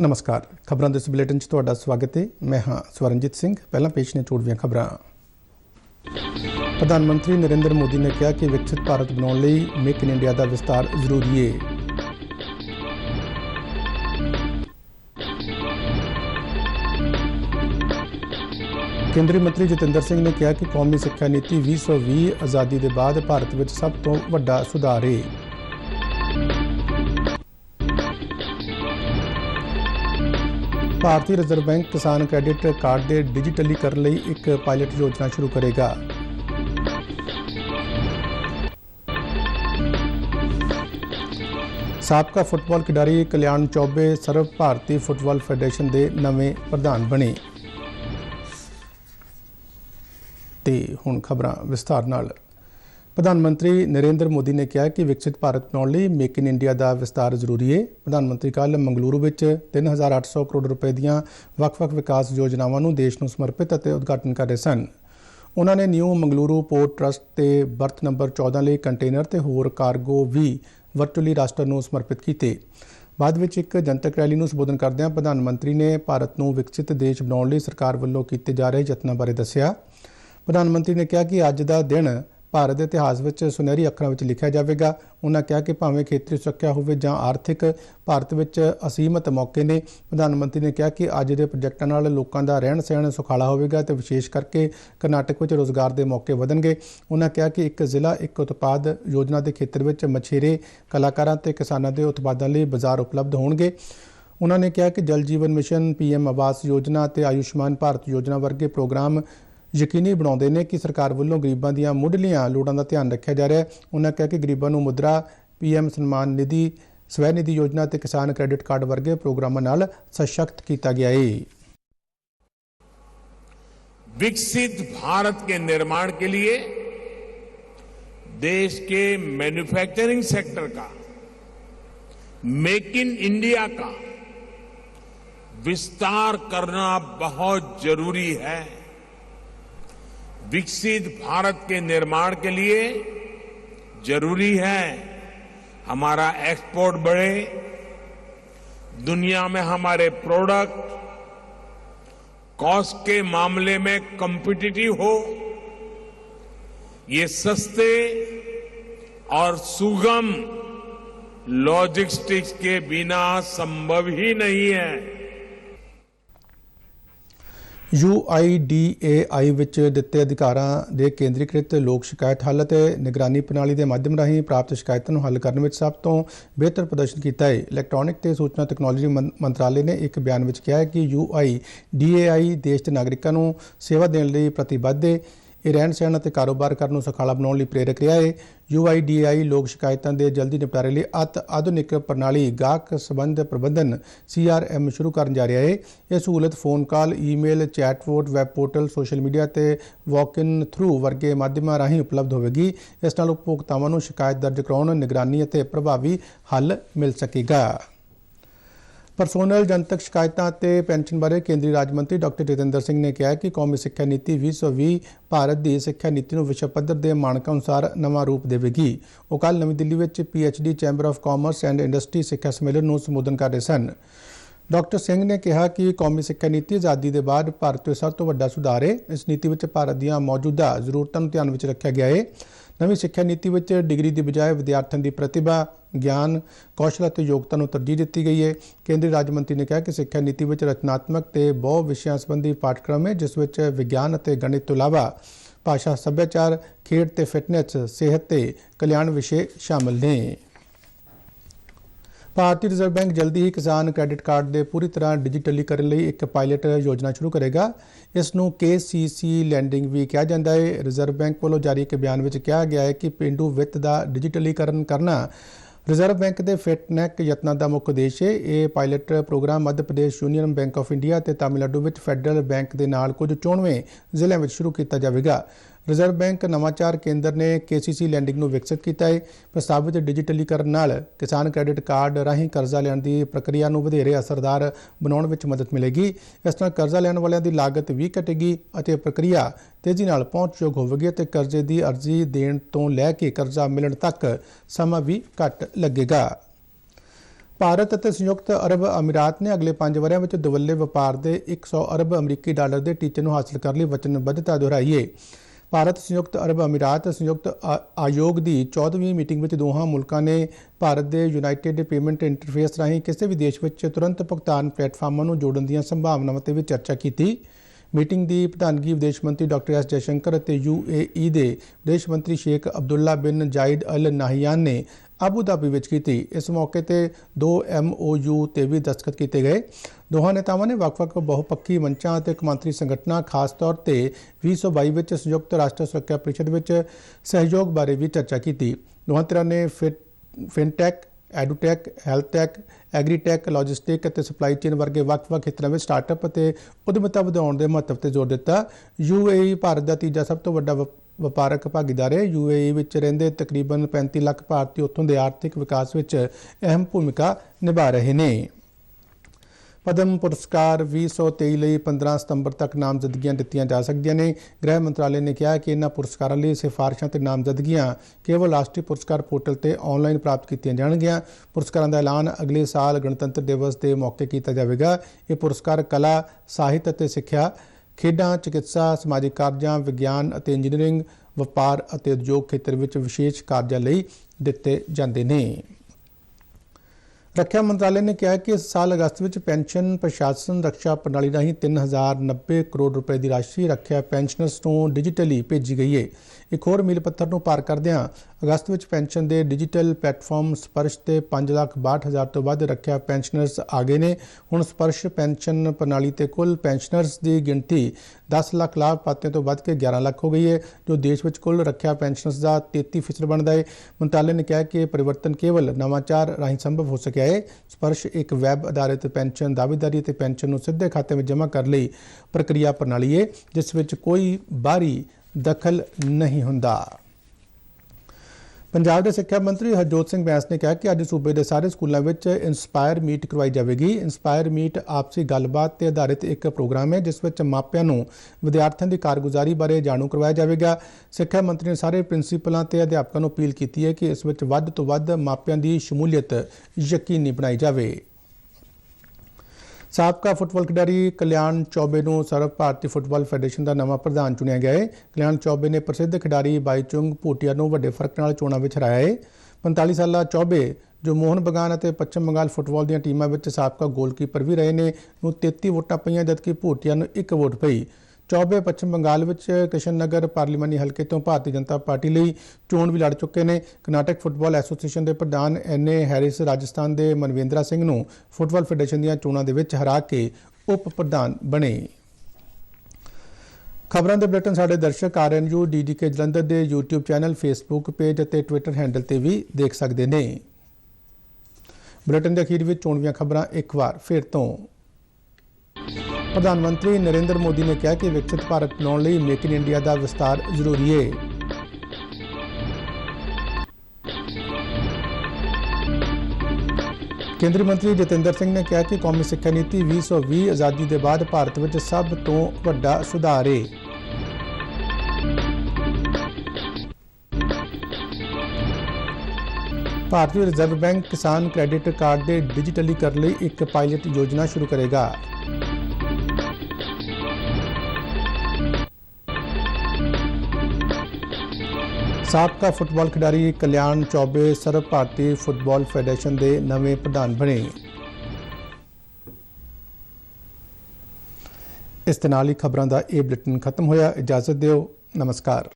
नमस्कार। खबरों के इस बुलेटिन च तुहाडा स्वागत है। मैं हाँ स्वरनजीत सिंह। पहला पेश ने चोड़वीआं खबरां। प्रधानमंत्री नरेंद्र मोदी ने कहा कि विकसित भारत बनाने लई मेक इन इंडिया का विस्तार जरूरी है। केंद्रीय मंत्री जतेंद्र सिंह ने कहा कि कौमी सिक्ख्या नीति 2020 आज़ादी के बाद भारत में सब तो वड्डा सुधार है। भारतीय रिजर्व बैंक किसान क्रेडिट कार्ड के डिजिटलीकरण लई एक पायलट योजना शुरू करेगा। साबका फुटबॉल खिडारी कल्याण चौबे सर्व भारतीय फुटबॉल फेडरेशन के नवे प्रधान बने। ते हुण खबरां विस्तार नाल। प्रधानमंत्री नरेंद्र मोदी ने कहा कि विकसित भारत बनाने लई मेक इन इंडिया का विस्तार जरूरी है। प्रधानमंत्री कल मंगलुरु में 3800 करोड़ रुपए दी ਵੱਖ-ਵੱਖ विकास योजनावां नूं देश नूं समर्पित और उद्घाटन कर रहे सन। उन्होंने न्यू मंगलुरु पोर्ट ट्रस्ट ते बर्थ नंबर 14 लई कंटेनर ते होर कार्गो भी वर्चुअली राष्ट्र नूं समर्पित किए। बाद विच एक जनतक रैली नूं संबोधन करदਿਆਂ प्रधानमंत्री ने भारत नूं विकसित देश बनाउण लई सरकार वल्लों कीते जा रहे यत्नां बारे दस्सिया। प्रधानमंत्री ने कहा कि अज दा दिन भारत के इतिहास में सुनहरी अखरां में लिखा जाएगा। उन्होंने कहा कि भावें खेतरी सुरक्षा होवे जां आर्थिक, भारत में असीमित मौके ने। प्रधानमंत्री ने कहा कि अज के प्रोजेक्टां नाल लोकां दा रहण सहण सुखाला होवेगा ते विशेष करके कर्नाटक में रोज़गार के मौके वधणगे। उन्होंने कहा कि एक जिला एक उत्पाद योजना के खेत्र में मछेरे, कलाकारां ते किसानां दे उत्पादां लई बाजार उपलब्ध होणगे। उन्होंने कहा कि जल जीवन मिशन, PM आवास योजना ते आयुष्मान भारत योजना वर्गे प्रोग्राम यकीनी बनाते हैं कि सरकार वालों गरीबों दीयां मुढ़लियां लोड़ां दा ध्यान रखा जा रहा है। उन्होंने कहा कि गरीबों नूं मुद्रा, PM सम्मान निधि, स्वनिधि योजना ते किसान क्रेडिट कार्ड वर्गे प्रोग्रामां नाल सशक्त किया गया है। विकसित भारत के निर्माण के लिए देश के मैन्युफैक्चरिंग सेक्टर का, मेक इन इंडिया का विस्तार करना बहुत जरूरी है। विकसित भारत के निर्माण के लिए जरूरी है हमारा एक्सपोर्ट बढ़े, दुनिया में हमारे प्रोडक्ट कॉस्ट के मामले में कॉम्पिटिटिव हो, ये सस्ते और सुगम लॉजिस्टिक्स के बिना संभव ही नहीं है। UIDAI विच दिते अधिकारां दे केंद्रीकृत लोक शिकायत हल ते निगरानी प्रणाली के माध्यम राही प्राप्त शिकायतों हल करने में सब तो बेहतर प्रदर्शन किया है। इलैक्ट्रॉनिक ते सूचना तकनोलॉजी मंत्रालय ने एक बयान में कहा है कि UIDAI देश के नागरिकों को सेवा देने लई प्रतिबद्ध है। यह रहन सहन और कारोबार करने सुखाला बनाने लई प्रेरक रहा है। UIDAI लोक शिकायतों के जल्दी निपटारे लिए अति आधुनिक प्रणाली गाहक संबंध प्रबंधन CRM शुरू करने जा रहा है। यह सहूलत phone call, email, chatbot, web portal, social media ते वॉक इन थ्रू वर्गे माध्यमां राही उपलब्ध होगी। इस नाल उपभोक्तावां नूं शिकायत दर्ज कराउण, निगरानी और प्रभावी हल मिल सकेगा। परसोनल जनतक शिकायतां ते पेंशन बारे केंद्रीय राज्य मंत्री डॉक्टर जतेंद्र सिंह ने कहा कि कौमी सिक्ख्या नीति 2020 भारत की सिक्ख्या नीति को विश्व पद्धर के मानकों अनुसार नवा रूप देगी। वो कल नवी दिल्ली में PhD chamber of commerce and industry सिक्ख्या सम्मेलन को संबोधन कर रहे सन। डॉक्टर सिंह ने कहा कि कौमी सिक्ख्या नीति आज़ादी के बाद भारत में सब तो वड्डा सुधार है। इस नीति में भारत दी मौजूदा जरूरतों ध्यान में रखा गया है। नवी सिक्ख्या नीति में डिग्री की बजाय विद्यार्थियों की प्रतिभा, ज्ञान, कौशल और योग्यता को तरजीह दी गई है। केंद्रीय राज्य मंत्री ने कहा कि सिक्ख्या नीति में रचनात्मक ते बहु विषयां संबंधी पाठक्रम है, जिस विच विज्ञान और गणित तो इलावा भाषा, सभ्याचार, खेड ते फिटनेस, सेहत ते कल्याण विषय शामिल ने। भारतीय रिजर्व बैंक जल्दी ही किसान क्रेडिट कार्ड के पूरी तरह डिजिटलीकरण लई एक पायलट योजना शुरू करेगा। इसनूं KCC लैंडिंग भी कहा जाता है। रिजर्व बैंक वालों जारी एक बयान में कहा गया है कि पेंडू वित्त का डिजिटलीकरण करना रिजर्व बैंक के फिटनेक यत्नां का मुख्य उद्देश्य है। ये pilot programme Madhya Pradesh, Union Bank of India ते तमिलनाडु में फेडरल बैंक के नाल कुछ 94 जिलों में शुरू किया जाएगा। रिजर्व बैंक नवाचार केंद्र ने KCC लैंडिंग को विकसित किया है। प्रस्तावित डिजिटलीकरण नाल किसान क्रेडिट कार्ड राही कर्जा लैण की प्रक्रिया को वधेरे असरदार बनाउण विच मदद मिलेगी। इस नाल कर्जा लैण वालियां दी लागत भी घटेगी और प्रक्रिया तेजी नाल पहुंचयोग होवेगी ते कर्जे की अर्जी देण तो लैके कर्जा मिलण तक समा भी घट लगेगा। ਭਾਰਤ ਅਤੇ ਸੰਯੁਕਤ ਅਰਬ ਅਮੀਰਾਤ ਨੇ ਅਗਲੇ 5 ਵਰ੍ਹਿਆਂ ਵਿੱਚ ਦੁਵੱਲੇ ਵਪਾਰ ਦੇ 100 ਅਰਬ ਅਮਰੀਕੀ ਡਾਲਰ ਦੇ ਟੀਚੇ ਨੂੰ ਹਾਸਲ ਕਰਨ ਲਈ ਵਚਨਬੱਧਤਾ ਦੁਹਰਾਈ ਹੈ। ਭਾਰਤ ਸੰਯੁਕਤ ਅਰਬ ਅਮੀਰਾਤ ਸੰਯੁਕਤ ਆਯੋਗ ਦੀ 14ਵੀਂ ਮੀਟਿੰਗ ਵਿੱਚ ਦੋਹਾਂ ਮੁਲਕਾਂ ਨੇ ਭਾਰਤ ਦੇ ਯੂਨਾਈਟਿਡ ਪੇਮੈਂਟ ਇੰਟਰਫੇਸ ਰਾਹੀਂ ਕਿਸੇ ਵੀ ਦੇਸ਼ ਵਿੱਚ ਤੁਰੰਤ ਭੁਗਤਾਨ ਪਲੇਟਫਾਰਮਾਂ ਨੂੰ ਜੋੜਨ ਦੀਆਂ ਸੰਭਾਵਨਾਵਾਂ ਤੇ ਵੀ ਚਰਚਾ ਕੀਤੀ। ਮੀਟਿੰਗ ਦੀ ਪ੍ਰਧਾਨਗੀ ਵਿਦੇਸ਼ ਮੰਤਰੀ ਡਾਕਟਰ ਐਸ ਜੈਸ਼ੰਕਰ ਅਤੇ UAE ਦੇ ਵਿਦੇਸ਼ ਮੰਤਰੀ ਸ਼ੇਖ ਅਬਦੁੱਲਾ ਬਿਨ ਜਾਇਦ ਅਲ ਨਾਹਿਆਨ ਨੇ ਆਬੂ ਧਾਬੀ ਵਿੱਚ ਕੀਤੀ। ਇਸ ਮੌਕੇ ਤੇ 2 MOU ਤੇ ਵੀ ਦਸਤਖਤ ਕੀਤੇ ਗਏ। ਦੋਹਾਂ ਨੇਤਾਵਾਂ ਨੇ ਵੱਖ-ਵੱਖ ਬਹੁਪੱਖੀ ਮੰਚਾਂ ਅਤੇ ਕੌਮਾਂਤਰੀ ਸੰਗਠਨਾਂ, ਖਾਸ ਤੌਰ ਤੇ 2022 ਵਿੱਚ ਸੰਯੁਕਤ ਰਾਸ਼ਟਰ ਸੁਰੱਖਿਆ ਪਰਿਸ਼ਦ ਵਿੱਚ ਸਹਿਯੋਗ ਬਾਰੇ ਵੀ ਚਰਚਾ ਕੀਤੀ। ਦੋਹਾਂ ਧਿਰਾਂ ਨੇ ਫਿਨਟੈਕ, ਐਡੂਟੈਕ, ਹੈਲਥਟੈਕ, ਐਗਰੀਟੈਕ, ਲੌਜਿਸਟਿਕ ਅਤੇ ਸਪਲਾਈ ਚੇਨ ਵਰਗੇ ਵੱਖ-ਵੱਖ ਖੇਤਰਾਂ ਵਿੱਚ ਸਟਾਰਟਅਪ ਅਤੇ ਉੱਦਮਤਾ ਵਧਾਉਣ ਦੇ ਮਹੱਤਵ ਤੇ ਜ਼ੋਰ ਦਿੱਤਾ। UAE ਭਾਰਤ ਦਾ ਤੀਜਾ ਸਭ ਤੋਂ ਵੱਡਾ ਵਪਾਰਕ ਭਾਗੀਦਾਰ ਹੈ। UAE ਵਿੱਚ ਰਹਿੰਦੇ ਤਕਰੀਬਨ 35 ਲੱਖ ਭਾਰਤੀ ਉੱਥੋਂ ਦੇ ਆਰਥਿਕ ਵਿਕਾਸ ਵਿੱਚ ਅਹਿਮ ਭੂਮਿਕਾ ਨਿਭਾ ਰਹੇ ਨੇ। ਪਦਮ ਪੁਰਸਕਾਰ 2023 ਲਈ 15 ਸਤੰਬਰ ਤੱਕ ਨਾਮਜ਼ਦਗੀਆਂ ਦਿੱਤੀਆਂ ਜਾ ਸਕਦੀਆਂ ਨੇ। ਗ੍ਰਹਿ ਮੰਤਰਾਲੇ ਨੇ ਕਿਹਾ ਕਿ ਇਹਨਾਂ ਪੁਰਸਕਾਰਾਂ ਲਈ ਸਿਫਾਰਸ਼ਾਂ ਤੇ ਨਾਮਜ਼ਦਗੀਆਂ ਕੇਵਲ ਰਾਸ਼ਟਰੀ ਪੁਰਸਕਾਰ ਪੋਰਟਲ ਤੇ ਆਨਲਾਈਨ ਪ੍ਰਾਪਤ ਕੀਤੀਆਂ ਜਾਣਗੀਆਂ। ਪੁਰਸਕਾਰਾਂ ਦਾ ਐਲਾਨ ਅਗਲੇ ਸਾਲ ਗਣਤੰਤਰ ਦਿਵਸ ਦੇ ਮੌਕੇ ਕੀਤਾ ਜਾਵੇਗਾ। ਇਹ ਪੁਰਸਕਾਰ ਕਲਾ, ਸਾਹਿਤ ਅਤੇ ਸਿੱਖਿਆ, ਖੇਡਾਂ, ਚਿਕਿਤਸਾ, ਸਮਾਜਿਕ ਕਾਰਜਾਂ, ਵਿਗਿਆਨ ਅਤੇ ਇੰਜੀਨੀਅਰਿੰਗ, ਵਪਾਰ ਅਤੇ ਉਦਯੋਗ ਖੇਤਰ ਵਿੱਚ ਵਿਸ਼ੇਸ਼ ਕਾਰਜਾਂ ਲਈ ਦਿੱਤੇ ਜਾਂਦੇ ਨੇ। ਰੱਖਿਆ ਮੰਤਰਾਲੇ ਨੇ ਕਿਹਾ ਕਿ ਇਸ ਸਾਲ ਅਗਸਤ ਵਿੱਚ ਪੈਨਸ਼ਨ ਪ੍ਰਸ਼ਾਸਨ ਰੱਖਿਆ ਪ੍ਰਣਾਲੀ ਰਾਹੀਂ 3090 ਕਰੋੜ ਰੁਪਏ ਦੀ ਰਾਸ਼ੀ ਰੱਖਿਆ ਪੈਨਸ਼ਨਰਸ ਨੂੰ ਡਿਜੀਟਲੀ ਭੇਜੀ ਗਈ ਹੈ। ਇੱਕ ਹੋਰ ਮੀਲ ਪੱਥਰ ਨੂੰ ਪਾਰ ਕਰਦਿਆਂ ਅਗਸਤ ਵਿੱਚ ਪੈਨਸ਼ਨ ਦੇ ਡਿਜੀਟਲ ਪਲੇਟਫਾਰਮ ਸਪਰਸ਼ ਤੇ 5,62,000 ਤੋਂ ਵੱਧ ਰੱਖਿਆ ਪੈਨਸ਼ਨਰਸ ਆ ਗਏ ਨੇ। ਹੁਣ ਸਪਰਸ਼ ਪੈਨਸ਼ਨ ਪ੍ਰਣਾਲੀ ਤੇ ਕੁੱਲ ਪੈਨਸ਼ਨਰਸ ਦੀ ਗਿਣਤੀ 10 ਲੱਖ ਲਾਭਪਾਤਰੀਆਂ ਤੋਂ ਵੱਧ ਕੇ 11 ਲੱਖ ਹੋ ਗਈ ਹੈ, ਜੋ ਦੇਸ਼ ਵਿੱਚ ਕੁੱਲ ਰੱਖਿਆ ਪੈਨਸ਼ਨਰਸ ਦਾ 33% ਬਣਦਾ ਹੈ। ਮੰਤਰਾਲੇ ਨੇ ਕਿਹਾ ਕਿ ਇਹ ਪਰਿਵਰਤਨ ਕੇਵਲ ਨਵਾਚਾਰ ਰਾਹੀਂ ਸੰਭਵ ਹੋ ਸਕਿਆ ਹੈ। ਸਪਰਸ਼ ਇੱਕ ਵੈਬ ਆਧਾਰਿਤ ਪੈਨਸ਼ਨ ਦਾਅਵੇਦਾਰੀ ਅਤੇ ਪੈਨਸ਼ਨ ਨੂੰ ਸਿੱਧੇ ਖਾਤੇ ਵਿੱਚ ਜਮ੍ਹਾਂ ਕਰਨ ਲਈ ਪ੍ਰਕਿਰਿਆ ਪ੍ਰਣਾਲੀ ਹੈ, ਜਿਸ ਵਿੱਚ ਕੋਈ ਬਾਹਰੀ ਦਖਲ ਨਹੀਂ ਹੁੰਦਾ। ਪੰਜਾਬ ਦੇ ਸਿੱਖਿਆ ਮੰਤਰੀ ਹਰਜੋਤ ਸਿੰਘ ਬੈਂਸ ਨੇ ਕਿਹਾ ਕਿ ਅੱਜ ਸੂਬੇ ਦੇ ਸਾਰੇ ਸਕੂਲਾਂ ਵਿੱਚ ਇੰਸਪਾਇਰ ਮੀਟ ਕਰਵਾਈ ਜਾਵੇਗੀ। ਇੰਸਪਾਇਰ ਮੀਟ ਆਪਸੀ ਗੱਲਬਾਤ ਤੇ ਆਧਾਰਿਤ ਇੱਕ ਪ੍ਰੋਗਰਾਮ ਹੈ, ਜਿਸ ਵਿੱਚ ਮਾਪਿਆਂ ਨੂੰ ਵਿਦਿਆਰਥੀਆਂ ਦੀ ਕਾਰਗੁਜ਼ਾਰੀ ਬਾਰੇ ਜਾਣੂ ਕਰਵਾਇਆ ਜਾਵੇਗਾ। ਸਿੱਖਿਆ ਮੰਤਰੀ ਨੇ ਸਾਰੇ ਪ੍ਰਿੰਸੀਪਲਾਂ ਤੇ ਅਧਿਆਪਕਾਂ ਨੂੰ ਅਪੀਲ ਕੀਤੀ ਹੈ ਕਿ ਇਸ ਵਿੱਚ ਵੱਧ ਤੋਂ ਵੱਧ ਮਾਪਿਆਂ ਦੀ ਸ਼ਮੂਲੀਅਤ ਯਕੀਨੀ ਬਣਾਈ ਜਾਵੇ। ਸਾਬਕਾ ਫੁੱਟਬਾਲ ਖਿਡਾਰੀ ਕਲਿਆਣ ਚੌਬੇ ਨੂੰ ਸਰਵ ਭਾਰਤੀ ਫੁੱਟਬਾਲ ਫੈਡਰੇਸ਼ਨ ਦਾ ਨਵਾਂ ਪ੍ਰਧਾਨ ਚੁਣਿਆ ਗਿਆ ਹੈ। ਕਲਿਆਣ ਚੌਬੇ ਨੇ ਪ੍ਰਸਿੱਧ ਖਿਡਾਰੀ ਬਾਈਚੁੰਗ ਭੂਟੀਆ ਨੂੰ ਵੱਡੇ ਫਰਕ ਨਾਲ ਚੋਣਾਂ ਵਿੱਚ ਹਰਾਇਆ ਹੈ। 45 ਸਾਲਾ ਚੌਬੇ, ਜੋ ਮੋਹਨ ਬਗਾਨ ਅਤੇ ਪੱਛਮ ਬੰਗਾਲ ਫੁੱਟਬਾਲ ਦੀਆਂ ਟੀਮਾਂ ਵਿੱਚ ਸਾਬਕਾ ਗੋਲਕੀਪਰ ਵੀ ਰਹੇ ਨੇ, ਨੂੰ 33 ਵੋਟਾਂ ਪਈਆਂ, ਜਦਕਿ ਭੂਟੀਆ ਨੂੰ 1 ਵੋਟ ਪਈ। ਚੌਬੇ ਪੱਛਮ ਬੰਗਾਲ ਵਿੱਚ ਕ੍ਰਿਸ਼ਨ ਨਗਰ ਪਾਰਲੀਮਾਨੀ ਹਲਕੇ ਤੋਂ ਭਾਰਤੀ ਜਨਤਾ ਪਾਰਟੀ ਲਈ ਚੋਣ ਵੀ ਲੜ ਚੁੱਕੇ ਨੇ। ਕਰਨਾਟਕ ਫੁੱਟਬਾਲ ਐਸੋਸੀਏਸ਼ਨ ਦੇ ਪ੍ਰਧਾਨ NA ਹੈਰਿਸ ਰਾਜਸਥਾਨ ਦੇ ਮਨਵੇਂਦਰਾ ਸਿੰਘ ਨੂੰ ਫੁੱਟਬਾਲ ਫੈਡਰੇਸ਼ਨ ਦੀਆਂ ਚੋਣਾਂ ਦੇ ਵਿੱਚ ਹਰਾ ਕੇ ਉਪ ਪ੍ਰਧਾਨ ਬਣੇ। ਖਬਰਾਂ ਦੇ ਬੁਲੇਟਿਨ ਸਾਡੇ ਦਰਸ਼ਕ RNU DDK ਜਲੰਧਰ ਦੇ YouTube ਚੈਨਲ, Facebook ਪੇਜ ਅਤੇ Twitter ਹੈਂਡਲ ਤੇ ਵੀ ਦੇਖ ਸਕਦੇ ਨੇ। ਬੁਲੇਟਿਨ ਦੇ ਅਖੀਰ ਵਿੱਚ ਚੋਣਵੀਆਂ ਖਬਰਾਂ ਇੱਕ ਵਾਰ ਫਿਰ ਤੋਂ। ਪ੍ਰਧਾਨ ਮੰਤਰੀ ਨਰਿੰਦਰ ਮੋਦੀ ਨੇ ਕਿਹਾ ਕਿ ਵਿਕਸਿਤ ਭਾਰਤ ਬਣਾਉਣ ਲਈ ਮੇਕ ਇਨ ਇੰਡੀਆ ਦਾ ਵਿਸਤਾਰ ਜ਼ਰੂਰੀ ਹੈ। ਕੇਂਦਰੀ ਮੰਤਰੀ ਜਤਿੰਦਰ ਸਿੰਘ ਨੇ ਕਿਹਾ ਕਿ ਕੌਮੀ ਸਿੱਖਿਆ ਨੀਤੀ 2020 ਆਜ਼ਾਦੀ ਦੇ ਬਾਅਦ ਭਾਰਤ ਵਿੱਚ ਸਭ ਤੋਂ ਵੱਡਾ ਸੁਧਾਰ ਹੈ। ਭਾਰਤੀ ਰਿਜ਼ਰਵ ਬੈਂਕ ਕਿਸਾਨ ਕ੍ਰੈਡਿਟ ਕਾਰਡ ਦੇ ਡਿਜੀਟਲੀਕਰਨ ਲਈ ਇੱਕ ਪਾਇਲਟ ਯੋਜਨਾ ਸ਼ੁਰੂ ਕਰੇਗਾ। ਸਾਬਕਾ ਫੁੱਟਬਾਲ ਖਿਡਾਰੀ ਕਲਿਆਣ ਚੌਬੇ ਸਰਵ ਭਾਰਤੀ ਫੁੱਟਬਾਲ ਫੈਡਰੇਸ਼ਨ ਦੇ ਨਵੇਂ ਪ੍ਰਧਾਨ ਬਣੇ। ਇਸ ਦੇ ਨਾਲ ਹੀ ਖਬਰਾਂ ਦਾ ਇਹ ਬੁਲੇਟਿਨ ਖਤਮ ਹੋਇਆ। ਇਜਾਜ਼ਤ ਦਿਓ। ਨਮਸਕਾਰ।